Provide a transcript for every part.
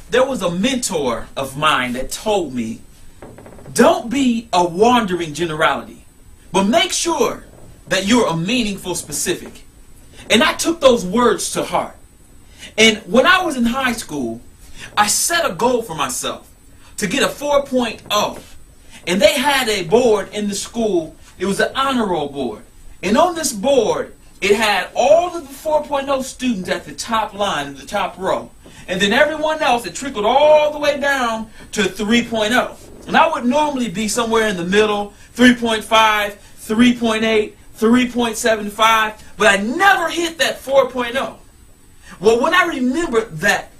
there was a mentor of mine that told me, don't be a wandering generality, but make sure that you're a meaningful specific. And I took those words to heart. And when I was in high school, I set a goal for myself to get a 4.0. And they had a board in the school. It was an honor roll board. And on this board, it had all of the 4.0 students at the top line, the top row. And then everyone else, it trickled all the way down to 3.0. And I would normally be somewhere in the middle, 3.5, 3.8, 3.75, but I never hit that 4.0. Well, when I remembered that,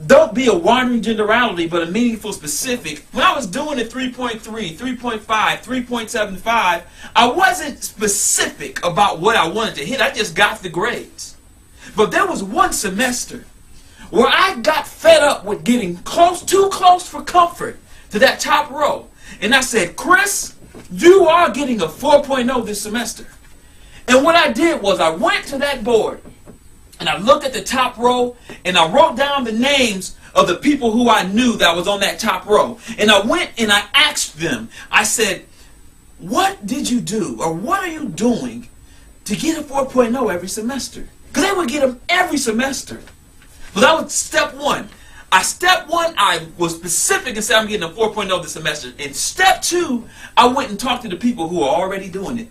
don't be a wandering generality, but a meaningful specific, when I was doing it 3.3, 3.5, 3.75, I wasn't specific about what I wanted to hit. I just got the grades. But there was one semester where I got fed up with getting too close for comfort to that top row. And I said, Chris, you are getting a 4.0 this semester. And what I did was I went to that board and I looked at the top row and I wrote down the names of the people who I knew that was on that top row. And I went and I asked them, I said, what did you do or what are you doing to get a 4.0 every semester? Because they would get them every semester. But that was step one. I was specific and said I'm getting a 4.0 this semester. And step two, I went and talked to the people who are already doing it.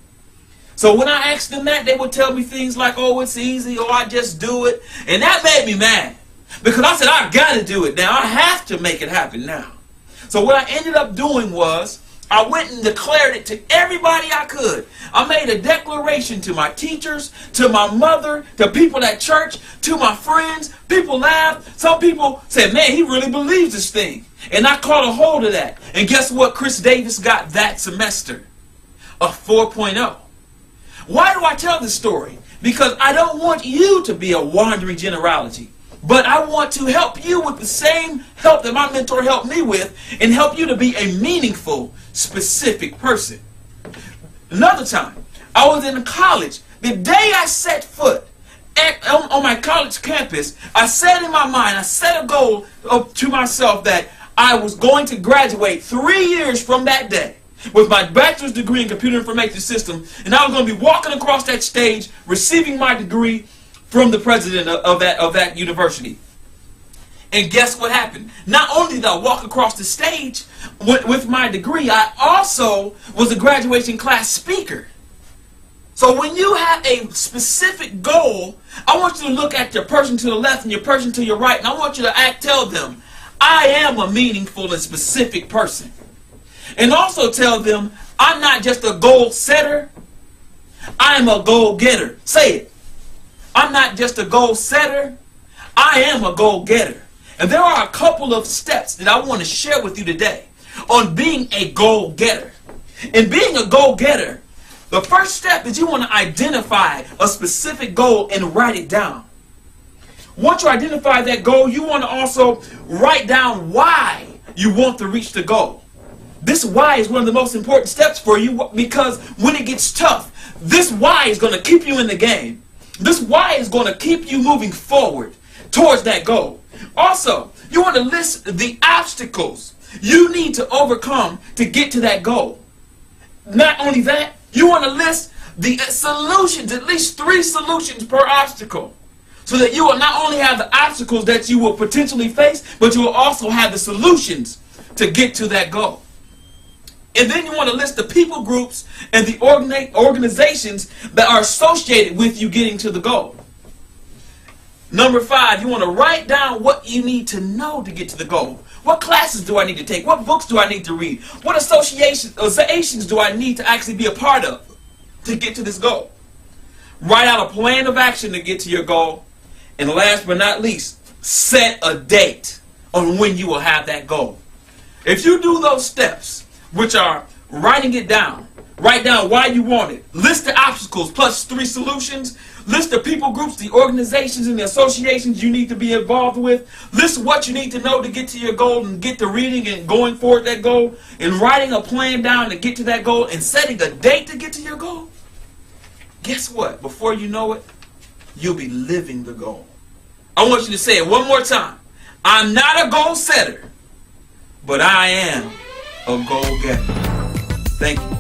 So when I asked them that, they would tell me things like, oh, it's easy, or I just do it. And that made me mad. Because I said, I got to do it now. I have to make it happen now. So what I ended up doing was, I went and declared it to everybody I could. I made a declaration to my teachers, to my mother, to people at church, to my friends. People laughed. Some people said, man, he really believes this thing. And I caught a hold of that. And guess what Chris Davis got that semester? A 4.0. Why do I tell this story? Because I don't want you to be a wandering generality. But I want to help you with the same help that my mentor helped me with and help you to be a meaningful, specific person. Another time, I was in college. The day I set foot on my college campus, I said in my mind, I set a goal to myself that I was going to graduate 3 years from that day with my bachelor's degree in computer information systems, and I was going to be walking across that stage receiving my degree from the president of that university. And guess what happened? Not only did I walk across the stage with my degree, I also was a graduation class speaker. So when you have a specific goal, I want you to look at your person to the left and your person to your right, and I want you to tell them, I am a meaningful and specific person. And also tell them, I'm not just a goal setter, I'm a goal getter. Say it. I'm not just a goal setter, I am a goal getter. And there are a couple of steps that I want to share with you today on being a goal getter. In being a goal getter, the first step is you want to identify a specific goal and write it down. Once you identify that goal, you want to also write down why you want to reach the goal. This why is one of the most important steps for you, because when it gets tough, this why is going to keep you in the game. This why is going to keep you moving forward towards that goal. Also, you want to list the obstacles you need to overcome to get to that goal. Not only that, you want to list the solutions, at least 3 solutions per obstacle, so that you will not only have the obstacles that you will potentially face, but you will also have the solutions to get to that goal. And then you want to list the people groups and the organizations that are associated with you getting to the goal. Number 5, you want to write down what you need to know to get to the goal. What classes do I need to take? What books do I need to read? What associations do I need to actually be a part of to get to this goal? Write out a plan of action to get to your goal. And last but not least, set a date on when you will have that goal. If you do those steps, which are writing it down, write down why you want it, list the obstacles plus 3 solutions, list the people groups, the organizations and the associations you need to be involved with, list what you need to know to get to your goal and get to reading and going forward that goal, and writing a plan down to get to that goal and setting a date to get to your goal. Guess what? Before you know it, you'll be living the goal. I want you to say it one more time. I'm not a goal setter, but I am a goal getter. Thank you.